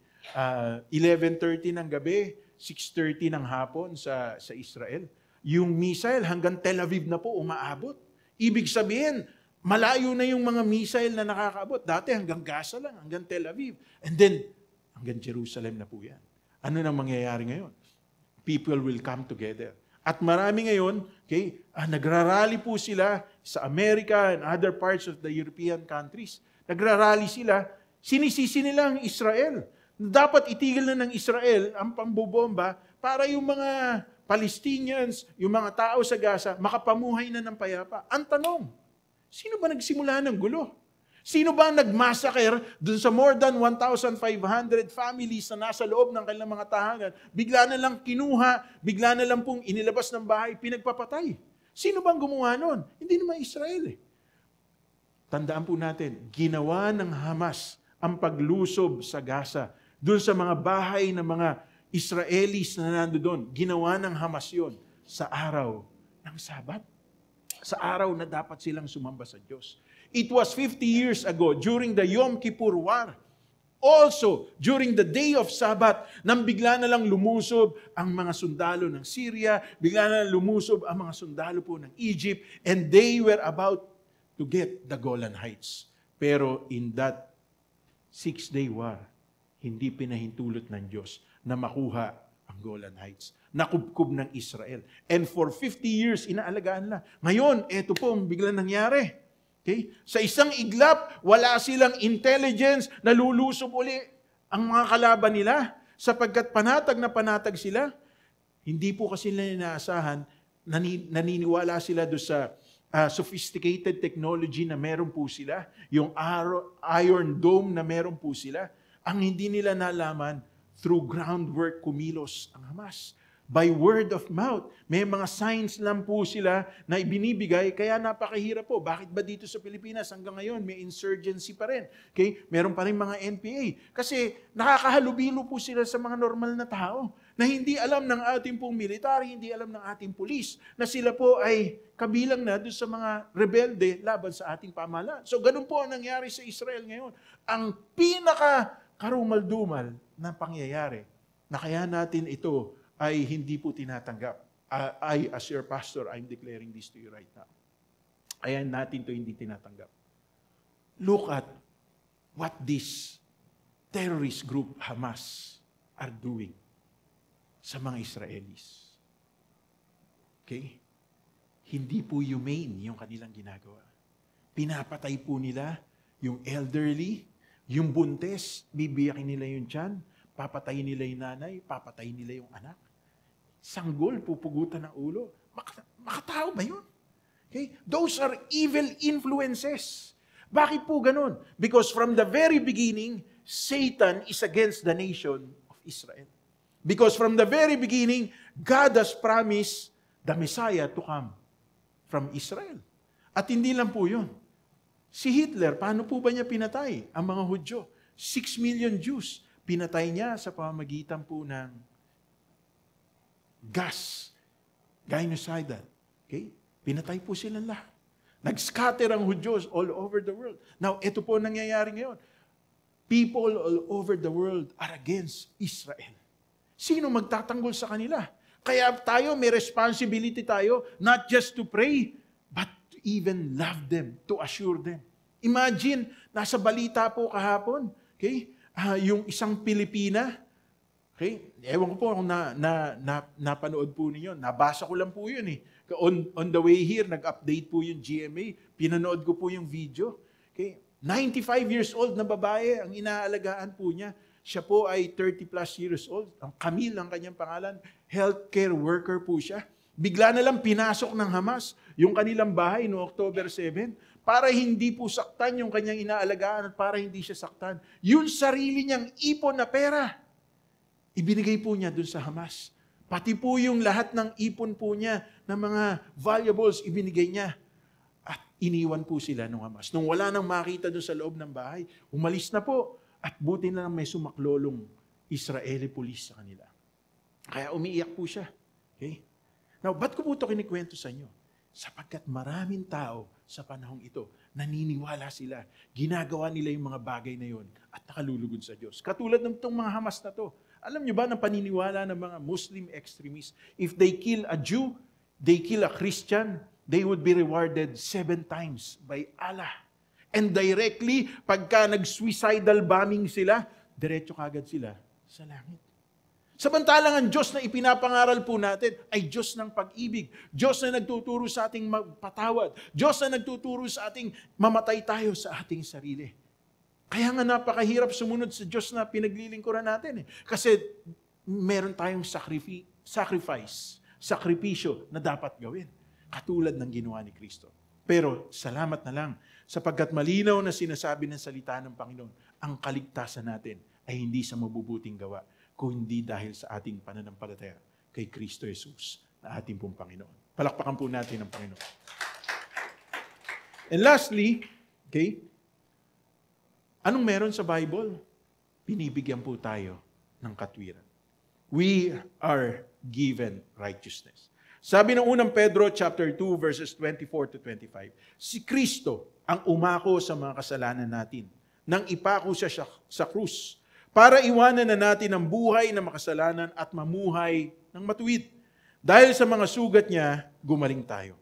11:30 ng gabi, 6:30 ng hapon sa Israel. Yung missile hanggang Tel Aviv na po umaabot. Ibig sabihin, malayo na yung mga missile na nakakaabot. Dati hanggang Gaza lang, hanggang Tel Aviv. And then, hanggang Jerusalem na po yan. Ano nang mangyayari ngayon? People will come together. At marami ngayon, okay, nagrarally po sila sa America and other parts of the European countries. Nagrarally sila, sinisisi nila ang Israel. Dapat itigil na ng Israel ang pambobomba para yung mga Palestinians, yung mga tao sa Gaza, makapamuhay na ng payapa. Ang tanong, sino ba nagsimula ng gulo? Sino ba ang nagmassacre dun sa more than 1,500 families na nasa loob ng kanilang mga tahanan? Bigla na lang kinuha, bigla na lang pong inilabas ng bahay, pinagpapatay. Sino ba ang gumawa nun? Hindi naman Israel tandaan po natin, ginawa ng Hamas ang paglusob sa Gaza. Doon sa mga bahay ng mga Israelis na nandoon, ginawa ng Hamas yun sa araw ng Sabat. Sa araw na dapat silang sumamba sa Diyos. It was 50 years ago during the Yom Kippur War. Also, during the day of Sabbath, nang bigla na lang lumusob ang mga sundalo ng Syria, bigla na lang lumusob ang mga sundalo po ng Egypt, and they were about to get the Golan Heights. Pero in that 6-day war, hindi pinahintulot ng Diyos na makuha ang Golan Heights. Nakubkob ng Israel. And for 50 years, inaalagaan lang. Ngayon, eto po ang biglang nangyari. Okay? Sa isang iglap, wala silang intelligence, nalulusob uli ang mga kalaban nila sapagkat panatag na panatag sila. Hindi po kasi nila inaasahan, naniniwala sila doon sa sophisticated technology na meron po sila, yung Iron Dome na meron po sila. Ang hindi nila nalaman, through groundwork kumilos ang Hamas. By word of mouth. May mga signs lang po sila na ibinibigay, kaya napakahirap po. Bakit ba dito sa Pilipinas hanggang ngayon may insurgency pa rin? Okay? Meron pa rin mga NPA. Kasi nakakahalubilo po sila sa mga normal na tao na hindi alam ng ating pong military, hindi alam ng ating pulis, na sila po ay kabilang na doon sa mga rebelde laban sa ating pamahalaan. So ganun po ang nangyari sa Israel ngayon. Ang pinaka-karumal-dumal na pangyayari na kaya natin ito ay hindi po tinatanggap. I, as your pastor, I'm declaring this to you right now. Kaya natin ito hindi tinatanggap. Look at what this terrorist group, Hamas, are doing sa mga Israelis. Okay? Hindi po humane yung kanilang ginagawa. Pinapatay po nila yung elderly, yung buntes, bibiyakin nila yung tiyan, papatayin nila yung nanay, papatayin nila yung anak. Sanggol, pupugutan ng ulo. Makatao ba yun? Okay? Those are evil influences. Bakit po ganun? Because from the very beginning, Satan is against the nation of Israel. Because from the very beginning, God has promised the Messiah to come from Israel. At hindi lang po yun. Si Hitler, paano po ba niya pinatay ang mga Hudyo? 6 million Jews. Pinatay niya sa pamamagitan po ng gas. Genocidal. Okay? Pinatay po silang lahat. Nag-scatter ang Hudyos all over the world. Now, ito po nangyayari ngayon. People all over the world are against Israel. Sino magtatanggol sa kanila? Kaya tayo, may responsibility tayo, not just to pray, but to even love them, to assure them. Imagine, nasa balita po kahapon, okay? Yung isang Pilipina, okay? Ewan ko po kung napanood po ninyo. Nabasa ko lang po yun eh. On the way here, nag-update po yung GMA. Pinanood ko po yung video. Okay? 95 years old na babae, ang inaalagaan po niya. Siya po ay 30 plus years old. Ang Camille ang kanyang pangalan. Healthcare worker po siya. Bigla na lang pinasok ng Hamas yung kanilang bahay no October 7 para hindi po saktan yung kanyang inaalagaan at para hindi siya saktan. Yung sarili niyang ipon na pera, ibinigay po niya dun sa Hamas. Pati po yung lahat ng ipon po niya na mga valuables, ibinigay niya. At iniwan po sila ng Hamas. Nung wala nang makita dun sa loob ng bahay, umalis na po. At buti na lang may sumaklolong Israeli police sa kanila. Kaya umiiyak po siya. Okay? Now, ba't ko po ito kinikwento sa inyo? Sapagkat maraming tao sa panahong ito, naniniwala sila, ginagawa nila yung mga bagay na yon at nakalulugod sa Diyos. Katulad ng itong mga Hamas na to. Alam nyo ba ng paniniwala ng mga Muslim extremists, if they kill a Jew, they kill a Christian, they would be rewarded 7 times by Allah. And directly, pagka nag-suicidal bombing sila, diretso kagad sila sa langit. Samantalang ang Diyos na ipinapangaral po natin ay Diyos ng pag-ibig. Diyos na nagtuturo sa ating magpatawad. Diyos na nagtuturo sa ating mamatay tayo sa ating sarili. Kaya nga napakahirap sumunod sa Diyos na pinaglilingkuran natin. Kasi meron tayong sakripisyo na dapat gawin. Katulad ng ginawa ni Kristo. Pero salamat na lang sapagkat malinaw na sinasabi ng salita ng Panginoon, ang kaligtasan natin ay hindi sa mabubuting gawa, kundi dahil sa ating pananampalataya kay Kristo Jesus na ating pong Panginoon. Palakpakan po natin ang Panginoon. And lastly, Okay? Anong meron sa Bible? Binibigyan po tayo ng katwiran. We are given righteousness. Sabi ng unang Pedro chapter 2 verses 24 to 25, si Kristo ang umako sa mga kasalanan natin nang ipako siya sa krus para iwanan na natin ang buhay na makasalanan at mamuhay ng matuwid. Dahil sa mga sugat niya, gumaling tayo.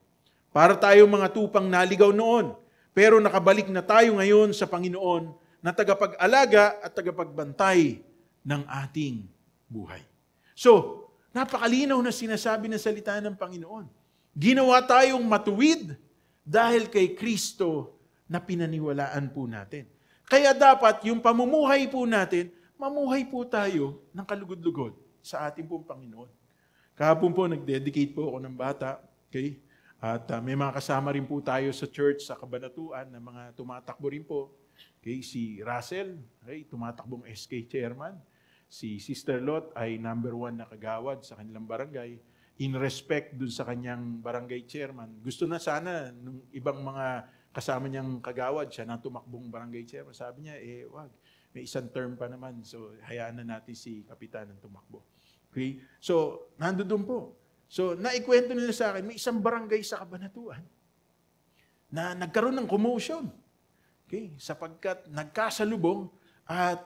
Para tayong mga tupang naligaw noon, pero nakabalik na tayo ngayon sa Panginoon na tagapag-alaga at tagapagbantay ng ating buhay. So, napakalinaw na sinasabi ng salita ng Panginoon. Ginawa tayong matuwid dahil kay Kristo na pinaniwalaan po natin. Kaya dapat yung pamumuhay po natin, mamuhay po tayo ng kalugod-lugod sa ating pong Panginoon. Kahapon po, nag-dedicate po ako ng bata. Okay? At may mga kasama rin po tayo sa church, sa kabanatuan, na mga tumatakbo rin po. Okay? Si Russell, okay, tumatakbong SK chairman. Si Sister Lot ay number 1 na kagawad sa kanilang barangay. In respect dun sa kanyang barangay chairman, gusto na sana nung ibang mga kasama niyang kagawad, siya na tumakbong barangay chairman. Sabi niya, wag, may isang term pa naman. So, hayaan na natin si kapitan ng tumakbo. Okay? So, nandoon po. So, naikwento nila sa akin, may isang barangay sa Kabanatuan na nagkaroon ng commotion. Okay? Sapagkat nagkasalubong at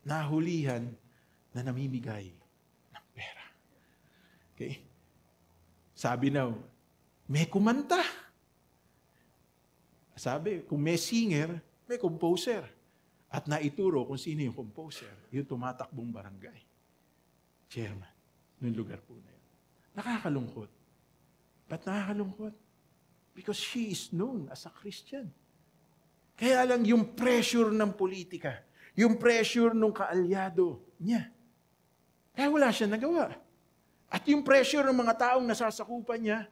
nahulihan na namimigay ng pera. Okay? Sabi na, may kumanta. Sabi, kung may singer, may composer. At naituro kung sino yung composer, yung tumatakbong barangay. Chairman, ng lugar po na yun. Nakakalungkot. Ba't nakakalungkot? Because she is known as a Christian. Kaya lang yung pressure ng politika, yung pressure ng kaalyado niya, kaya wala siya nagawa. At yung pressure ng mga taong nasasakupan niya,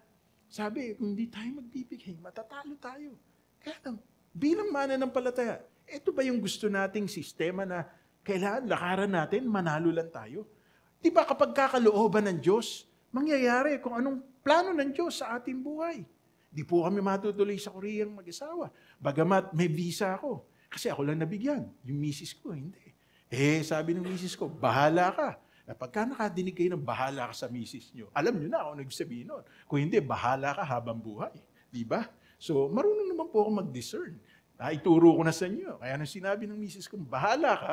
sabi, kung hindi tayo magbibigay, matatalo tayo. Kaya lang, bilang mananampalataya, ito ba yung gusto nating sistema na kailangan lakaran natin, manalo lang tayo? Di ba kapag kakalooban ng Diyos, mangyayari kung anong plano ng Diyos sa ating buhay? Di po kami matutuloy sa Koreang mag-asawa. Bagamat may visa ako. Kasi ako lang nabigyan. Yung misis ko, hindi. Sabi ng misis ko, bahala ka. Pagka nakadinig kayo ng bahala ka sa misis nyo, alam nyo na ako nagsabihin nun. Kung hindi, bahala ka habang buhay. Di ba? So, marunong naman po ako mag-discern. Ituro ko na sa inyo. Kaya nang sinabi ng misis ko, bahala ka,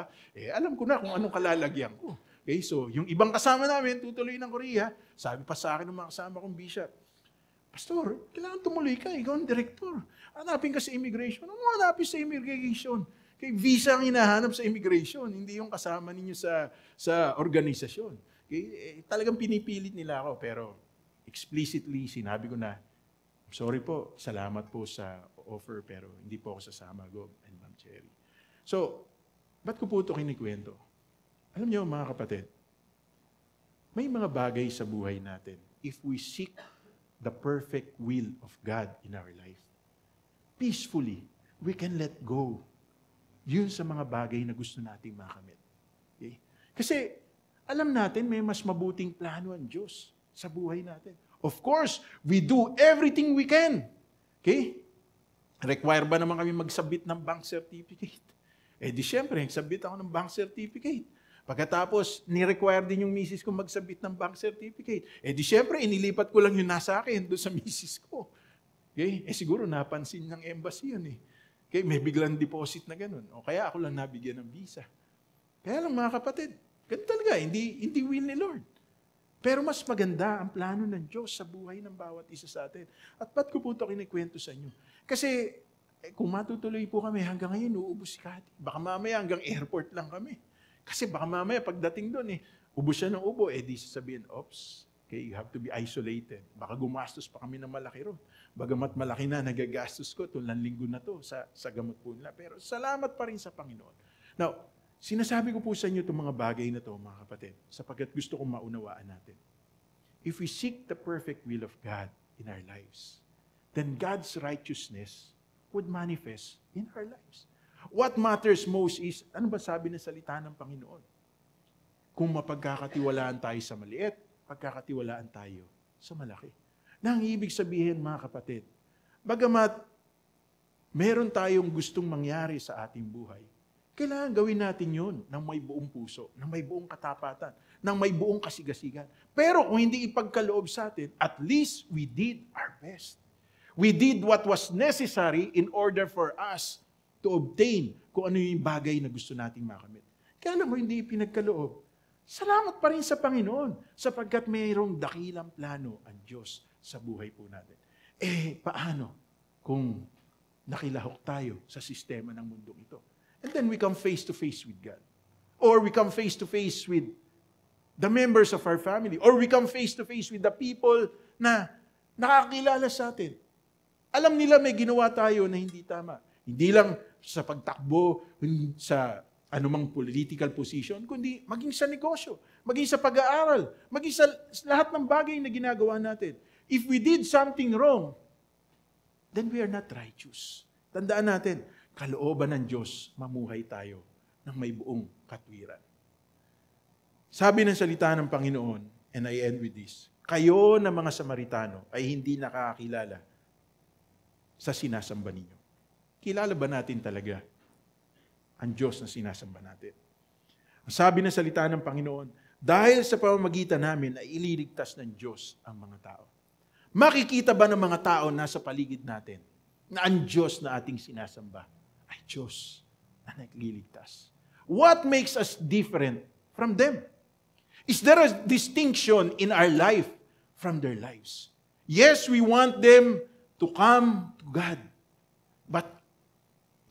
alam ko na kung anong kalalagyan ko. Okay, so yung ibang kasama namin, tutuloy ng Korea, sabi pa sa akin ng mga kasama kong bishop, Pastor, kailangan tumuloy ka, ikaw ang direktor. Hanapin ka sa immigration. Ano hanapin sa immigration? Kaya visa ang hinahanap sa immigration, hindi yung kasama ninyo sa organisasyon. Okay, talagang pinipilit nila ako, pero explicitly sinabi ko na, sorry po, salamat po sa offer, pero hindi po ako sasama, Gob and Ma'am Cherry. So, ba't ko po ito kinikwento? Alam niyo, mga kapatid, may mga bagay sa buhay natin if we seek the perfect will of God in our life. Peacefully, we can let go. Yun sa mga bagay na gusto nating makamit. Okay? Kasi, alam natin, may mas mabuting plano ang Diyos sa buhay natin. Of course, we do everything we can. Okay? Require ba naman kami mag-submit ng bank certificate? Di syempre, nag-submit ako ng bank certificate. Pagkatapos, ni-require din yung misis ko mag-submit ng bank certificate. Di syempre, inilipat ko lang yung nasa akin doon sa misis ko. Okay? Siguro napansin ng embassy yun . Okay? May biglang deposit na ganun. O kaya ako lang nabigyan ng visa. Kaya lang mga kapatid, ganun talaga, hindi will ni Lord. Pero mas maganda ang plano ng Diyos sa buhay ng bawat isa sa atin. At ba't ko po ito kinikwento sa inyo? Kasi kung matutuloy po kami hanggang ngayon, uubos si Cathy. Baka mamaya hanggang airport lang kami. Kasi baka mamaya pagdating doon, ubos siya ng ubo, di sasabihin, oops, okay, you have to be isolated. Baka gumastos pa kami ng malaki ron. Bagamat malaki na nagagastos ko, tulang linggo na to sa gamot po nila. Pero salamat pa rin sa Panginoon. Now, sinasabi ko po sa inyo itong mga bagay na to, mga kapatid, sapagkat gusto kong maunawaan natin. If we seek the perfect will of God in our lives, then God's righteousness would manifest in our lives. What matters most is, ano ba sabi ng salita ng Panginoon? Kung mapagkakatiwalaan tayo sa maliit, pagkakatiwalaan tayo sa malaki. Na ang ibig sabihin, mga kapatid, bagamat meron tayong gustong mangyari sa ating buhay, kailangan gawin natin yun ng may buong puso, ng may buong katapatan, ng may buong kasigasigan. Pero kung hindi ipagkaloob sa atin, at least we did our best. We did what was necessary in order for us to obtain kung ano yung bagay na gusto nating makamit. Kaya alam mo, hindi ipinagkaloob. Salamat pa rin sa Panginoon sapagkat mayroong dakilang plano ang Diyos sa buhay po natin. Paano kung nakilahok tayo sa sistema ng mundong ito? And then we come face to face with God. Or we come face to face with the members of our family. Or we come face to face with the people na nakakilala sa atin. Alam nila may ginawa tayo na hindi tama. Hindi lang sa pagtakbo, sa anumang political position, kundi maging sa negosyo, maging sa pag-aaral, maging sa lahat ng bagay na ginagawa natin. If we did something wrong, then we are not righteous. Tandaan natin, kalooban ng Diyos, mamuhay tayo ng may buong katwiran. Sabi ng salita ng Panginoon, and I end with this, kayo na mga Samaritano ay hindi nakakilala sa sinasamba ninyo. Kilala ba natin talaga ang Diyos na sinasamba natin? Ang sabi ng salita ng Panginoon, dahil sa pamamagitan namin ay ililigtas ng Diyos ang mga tao. Makikita ba ng mga tao nasa paligid natin na ang Diyos na ating sinasamba ay Diyos na nagliligtas? What makes us different from them? Is there a distinction in our life from their lives? Yes, we want them to come to God. But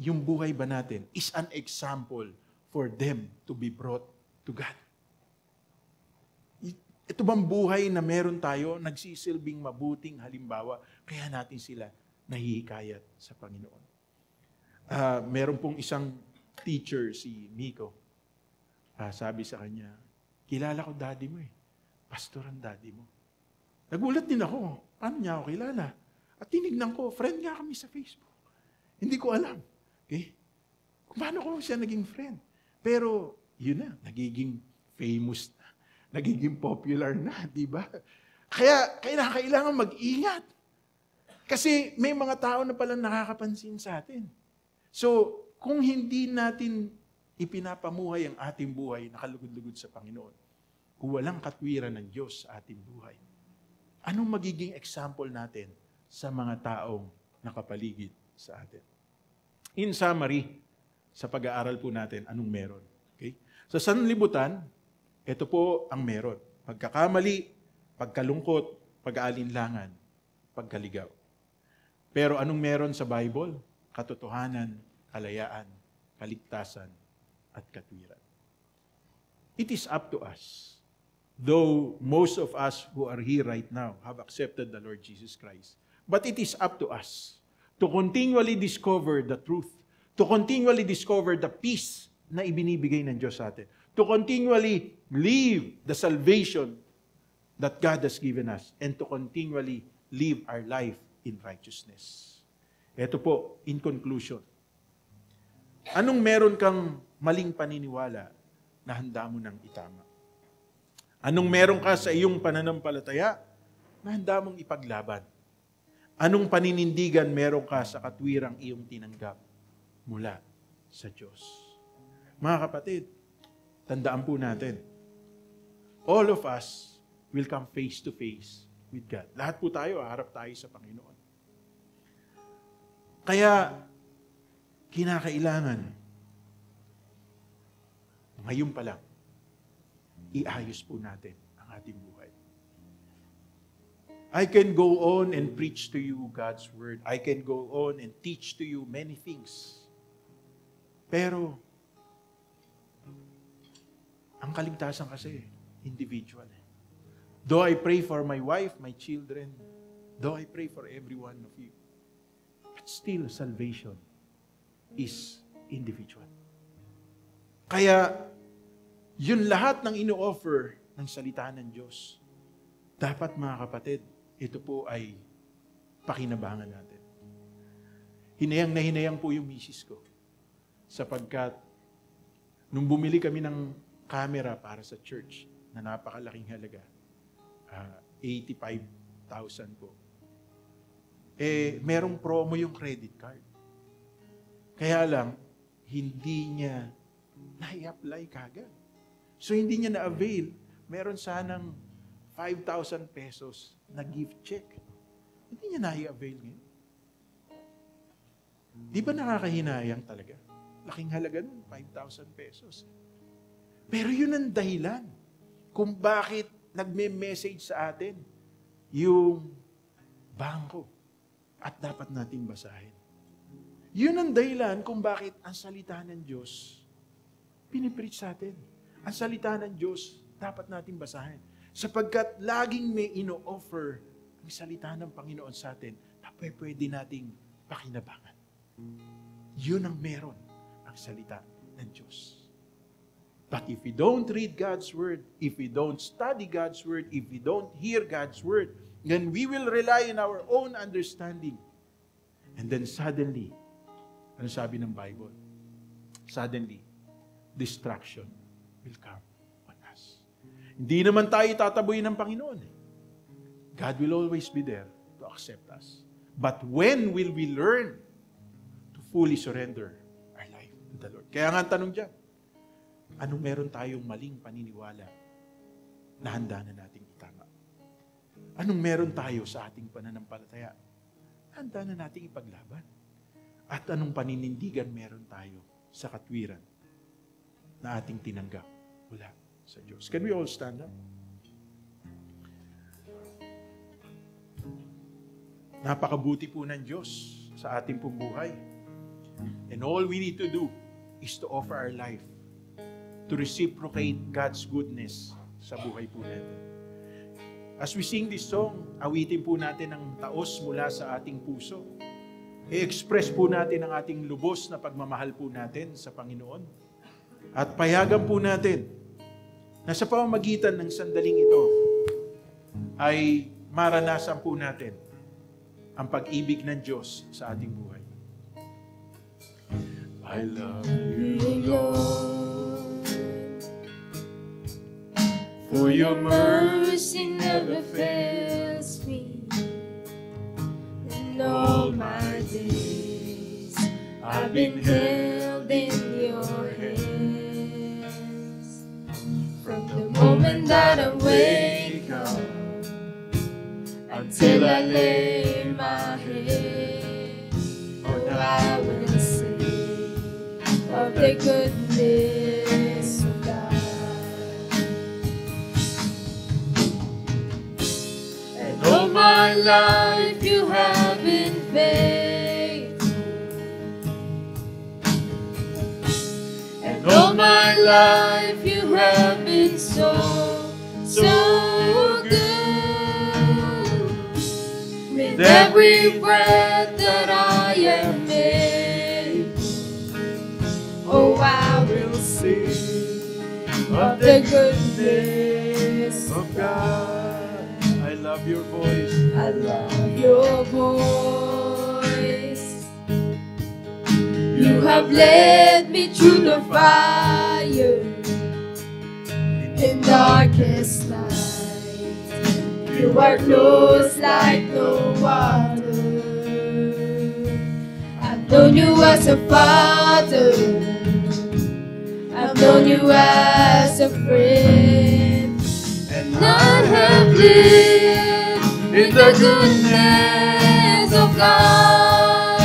yung buhay ba natin is an example for them to be brought to God? Ito bang buhay na meron tayo, nagsisilbing mabuting halimbawa, kaya natin sila nahihikayat sa Panginoon? Meron pong isang teacher, si Miko. Sabi sa kanya, kilala ko daddy mo eh. Pastor ang daddy mo. Nagulat din ako. Paano niya ako kilala? At tinignan ko, friend nga kami sa Facebook. Hindi ko alam. Okay? Kung paano ko siya naging friend. Pero, yun na, nagiging famous na. Nagiging popular na, di ba? Kaya, kailangan mag-ingat. Kasi may mga tao na palang nakakapansin sa atin. So, kung hindi natin ipinapamuhay ang ating buhay na kalugod-lugod sa Panginoon, kung walang katwiran ng Diyos sa ating buhay, anong magiging example natin sa mga taong nakapaligid sa atin? In summary, sa pag-aaral po natin, anong meron? Okay? Sa sanlibutan, ito po ang meron. Pagkakamali, pagkalungkot, pag-aalinlangan, pagkaligaw. Pero anong meron sa Bible? Katotohanan, kalayaan, kaligtasan, at katwiran. It is up to us. Though most of us who are here right now have accepted the Lord Jesus Christ. But it is up to us to continually discover the truth, to continually discover the peace na ibinibigay ng Diyos sa atin, to continually live the salvation that God has given us, and to continually live our life in righteousness. Ito po, in conclusion, anong meron kang maling paniniwala na handa mo nang itama? Anong meron ka sa iyong pananampalataya na handa mong ipaglaban? Anong paninindigan meron ka sa katwirang iyong tinanggap mula sa Diyos? Mga kapatid, tandaan po natin, all of us will come face to face with God. Lahat po tayo, harap tayo sa Panginoon. Kaya, kinakailangan, ngayon pa lang, iayos po natin ang ating buhay. I can go on and preach to you God's Word. I can go on and teach to you many things. Pero, ang kaligtasan kasi, individual. Though I pray for my wife, my children, though I pray for every one of you, but still, salvation is individual. Kaya, yun lahat ng ino-offer ng salita ng Diyos, dapat mga kapatid, ito po ay pakinabangan natin. Hinayang na hinayang po yung misis ko. Sapagkat, nung bumili kami ng camera para sa church, na napakalaking halaga, 85,000 po. Merong promo yung credit card. Kaya lang, hindi niya na-apply kagad. So hindi niya na-avail. Meron sanang 5,000 pesos na gift check. Hindi niya na-avail ngayon. Di ba nakakahinayang talaga? Laking halaga nun, 5,000 pesos. Pero yun ang dahilan kung bakit nagme-message sa atin yung bangko at dapat nating basahin. Yun ang dahilan kung bakit ang salita ng Diyos pinipreach sa atin. Ang salita ng Diyos dapat nating basahin. Sapagkat laging may ino-offer ang salita ng Panginoon sa atin na pwede nating pakinabangan. Yun ang meron ang salita ng Diyos. But if we don't read God's Word, if we don't study God's Word, if we don't hear God's Word, then we will rely on our own understanding. And then suddenly, ano sabi ng Bible? Suddenly, distraction will come on us. Hindi naman tayo tataboy ng Panginoon. God will always be there to accept us. But when will we learn to fully surrender our life to the Lord? Kaya nga ang tanong dyan, anong meron tayong maling paniniwala na handa na nating itama? Anong meron tayo sa ating pananampalataya? Handa na nating ipaglaban. At anong paninindigan meron tayo sa katwiran na ating tinanggap mula sa Diyos? Can we all stand up? Napakabuti po ng Diyos sa ating pong buhay. And all we need to do is to offer our life to reciprocate God's goodness sa buhay po natin. As we sing this song, awitin po natin ang taos mula sa ating puso. I-express po natin ang ating lubos na pagmamahal po natin sa Panginoon. At payagan po natin na sa pamamagitan ng sandaling ito ay maranasan po natin ang pag-ibig ng Diyos sa ating buhay. I love you, Lord, for your mercy never fails me. And all my days I've been held in your hands. From the moment that I wake up until I lay my head, oh, I will sing of the goodness of God. And all my life you have been faithful, and all my life you have been so good. With every breath that I am able, oh, I will sing of the goodness of God. I love your voice. I love your voice. You have led me through the fire in darkest night. You are close like no other. I've known you as a father, I've known you as a friend, and I have lived in the goodness of God.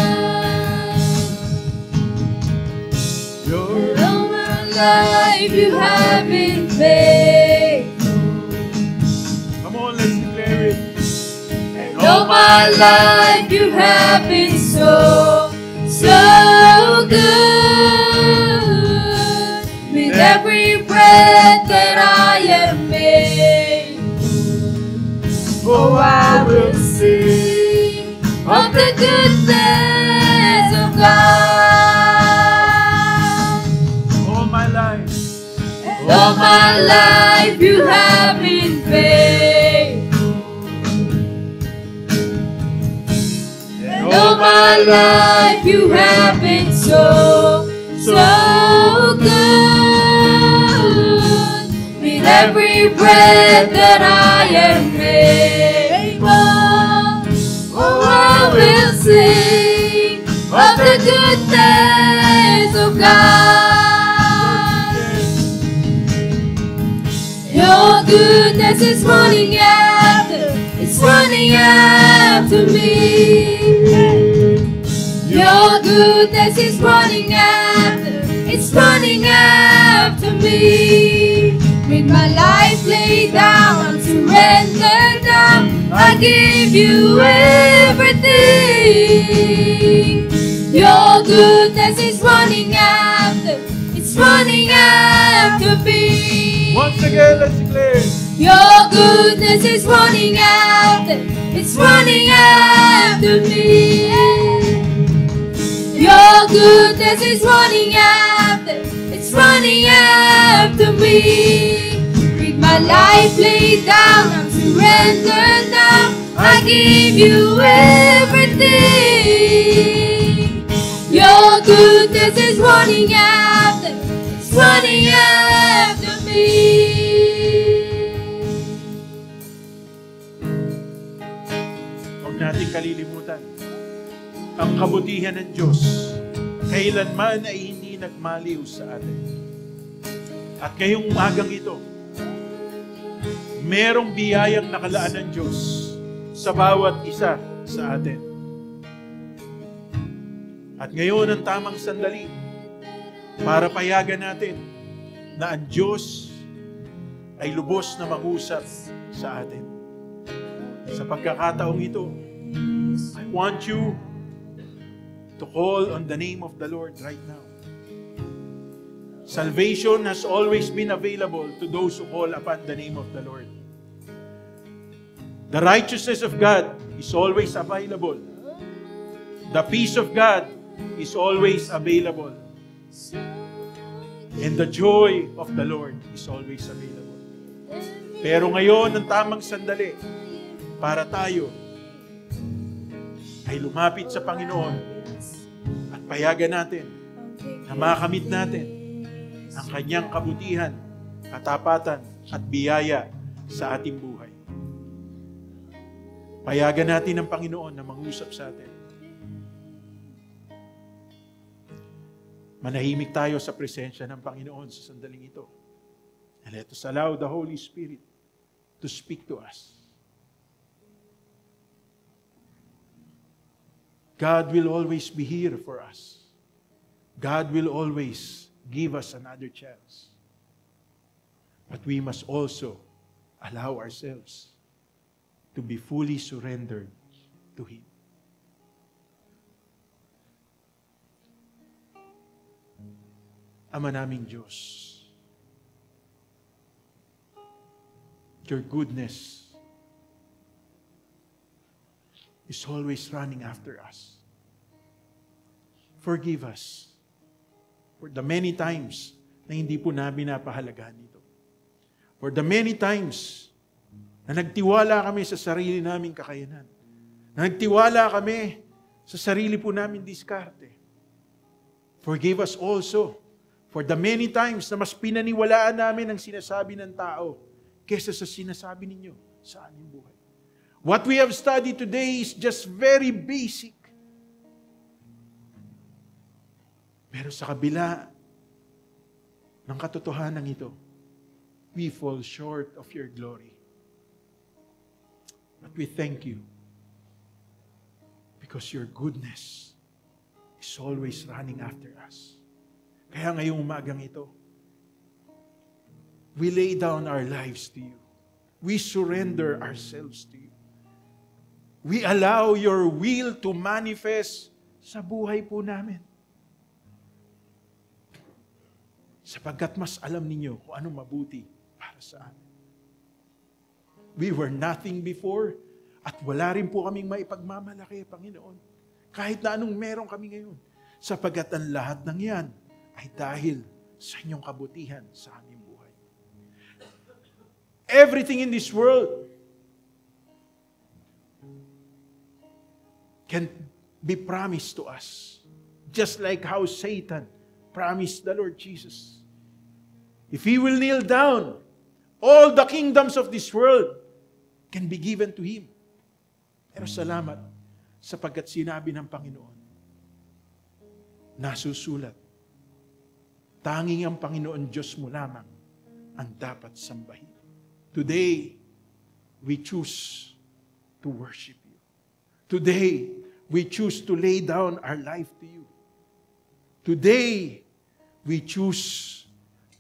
All my life you have been faithful. Come on, let's declare it. And all my life you have been so good. With every breath that I am made, oh, I will sing of the goodness of God. All my life. And all my life you have been faithful. And all my life you have been so good. With every breath that I am able, oh, I will sing of the goodness of God. Your goodness is running after, it's running after me. Your goodness is running after, it's running after me. With my life laid down, surrender now, I give you everything. Your goodness is running after, it's running after me. Once again, let's declare. Your goodness is running after, it's running after me. Your goodness is running after, it's running after me. With my life laid down, I'm surrendered now, I give you everything. Your goodness is running after, it's running after me. Huwag natin kalilimutan, ang kabutihan ng Diyos kailanman ay hindi nagmaliw sa atin. At ngayong umagang ito, merong biyayang nakalaan ng Diyos sa bawat isa sa atin. At ngayon ang tamang sandali para payagan natin na ang Diyos ay lubos na mangusap sa atin. Sa pagkakataong ito, I want you to call on the name of the Lord right now. Salvation has always been available to those who call upon the name of the Lord. The righteousness of God is always available. The peace of God is always available. And the joy of the Lord is always available. Pero ngayon, ang tamang sandali para tayo ay lumapit sa Panginoon at payagan natin na makamit natin ang kanyang kabutihan, katapatan at biyaya sa ating buhay. Payagan natin ang Panginoon na mangusap sa atin. Manahimik tayo sa presensya ng Panginoon sa sandaling ito. And let us allow the Holy Spirit to speak to us. God will always be here for us. God will always give us another chance. But we must also allow ourselves to be fully surrendered to Him. Ama naming Diyos, your goodness is always running after us. Forgive us for the many times na hindi po namin napahalagahan ito. For the many times na nagtiwala kami sa sarili naming kakayanan. Na nagtiwala kami sa sarili po namin diskarte. Forgive us also for the many times na mas pinaniwalaan namin ang sinasabi ng tao kesa sa sinasabi ninyo sa aming buhay. What we have studied today is just very basic. Pero sa kabila ng katotohanan ito, we fall short of your glory. But we thank you because your goodness is always running after us. Kaya ngayong umagang ito, we lay down our lives to you. We surrender ourselves to you. We allow your will to manifest sa buhay po namin. Sapagkat mas alam ninyo kung anong mabuti para sa amin. We were nothing before at wala rin po kaming maipagmamalaki, Panginoon. Kahit na anong meron kami ngayon. Sapagkat ang lahat ng yan ay dahil sa inyong kabutihan sa aming buhay. Everything in this world can be promised to us. Just like how Satan promised the Lord Jesus. If he will kneel down, all the kingdoms of this world can be given to him. Pero salamat sapagkat sinabi ng Panginoon, nasusulat, tanging ang Panginoon Diyos mo lamang ang dapat sambahin. Today, we choose to worship you. Today, we choose to lay down our life to you. Today, we choose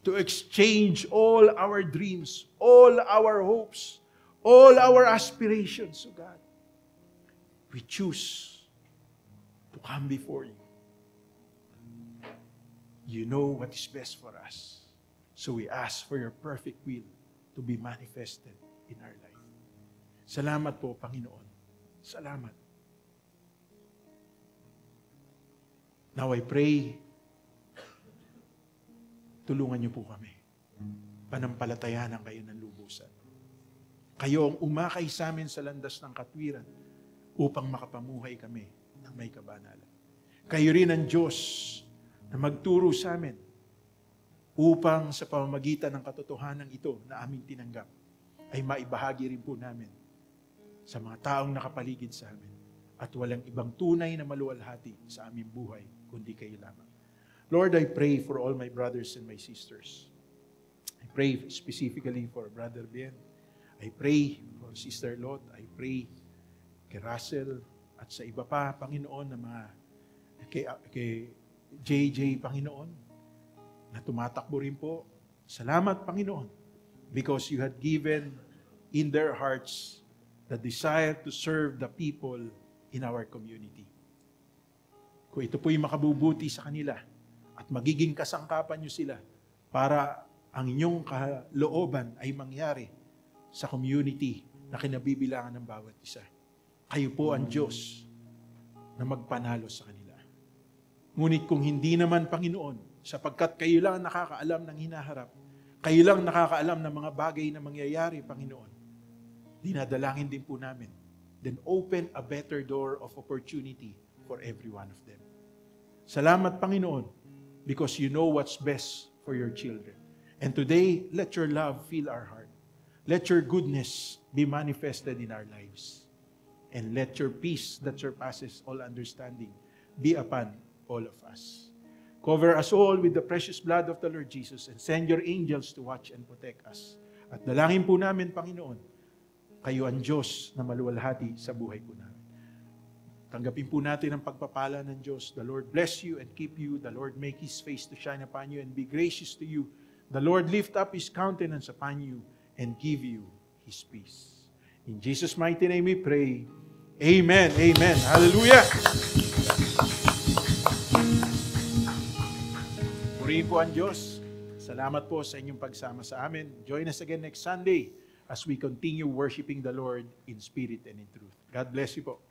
to exchange all our dreams, all our hopes, all our aspirations, O God. We choose to come before you. You know what is best for us. So we ask for your perfect will to be manifested in our life. Salamat po, Panginoon. Salamat. Now I pray, tulungan niyo po kami. Panampalatayanan kayo ng lubusan. Kayo ang umakay sa amin sa landas ng katwiran upang makapamuhay kami ng may kabanalan. Kayo rin ang Diyos na magturo sa amin upang sa pamamagitan ng katotohanan ito na aming tinanggap ay maibahagi rin po namin sa mga taong nakapaligid sa amin at walang ibang tunay na maluwalhati sa aming buhay kundi kayo lamang. Lord, I pray for all my brothers and my sisters. I pray specifically for Brother Bien. I pray for Sister Lot. I pray kay Russell at sa iba pa, Panginoon, na mga kay JJ, Panginoon, na tumatakbo rin po. Salamat, Panginoon, because you had given in their hearts the desire to serve the people in our community. Kung ito po'y makabubuti sa kanila at magiging kasangkapan nyo sila para ang inyong kalooban ay mangyari sa community na kinabibilangan ng bawat isa. Kayo po ang Diyos na magpanalo sa kanila. Ngunit kung hindi naman, Panginoon, sapagkat kayo lang nakakaalam ng hinaharap, kayo lang nakakaalam ng mga bagay na mangyayari, Panginoon, dinadalangin din po namin, then open a better door of opportunity for every one of them. Salamat, Panginoon, because you know what's best for your children. And today, let your love fill our heart. Let your goodness be manifested in our lives. And let your peace that surpasses all understanding be upon all of us. Cover us all with the precious blood of the Lord Jesus and send your angels to watch and protect us. At dalangin po namin, Panginoon, kayo ang Diyos na maluwalhati sa buhay po namin. Tanggapin po natin ang pagpapala ng Diyos. The Lord bless you and keep you. The Lord make His face to shine upon you and be gracious to you. The Lord lift up His countenance upon you and give you His peace. In Jesus' mighty name we pray. Amen. Amen. Hallelujah. Purihin po ang Diyos. Salamat po sa inyong pagsama sa amin. Join us again next Sunday as we continue worshiping the Lord in spirit and in truth. God bless you po.